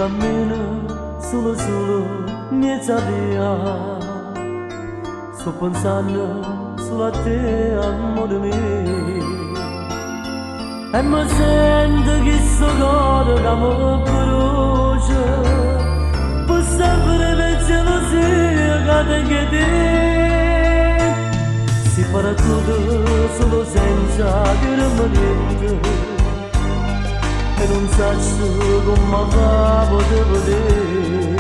cammino solo senza via. Sto pensando solo a te, amore mio. E mi sento che sto cuore che mi brucia. Per sempre per gelosia che tengo te. Si farà tutto solo senza dirmi niente. E non so come va a poter vedere,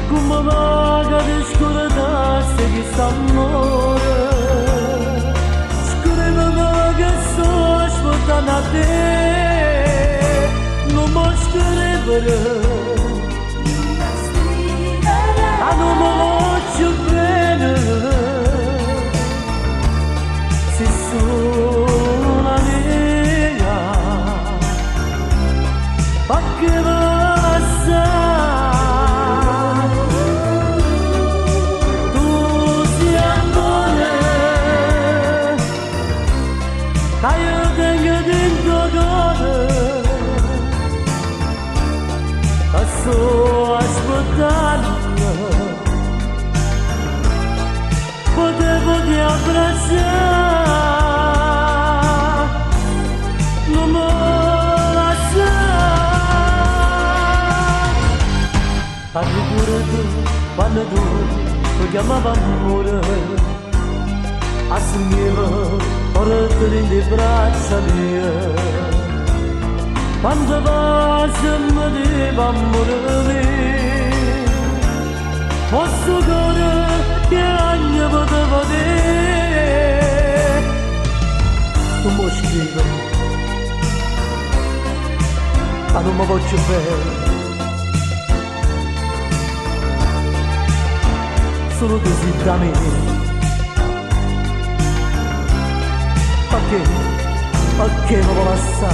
come va a scordarsi che sta amore. Scrivimi che sto aspettando a te, non mi scrivere, non mi voglio bene, se sono la mia. Ma che passa? Tu sei amore, che io tengo dentro cuore, e sto aspettando, potevo ti abbracciare. Parli pure tu, quando tu mi chiamavi amore, assumevo portare nelle braccia mie. Quando pace mi diceva amore mio, posso cuore che ogni potevo dire. Non mi scrivo, ma non mi voglio bene. Solo così da me. Perché non lo sa?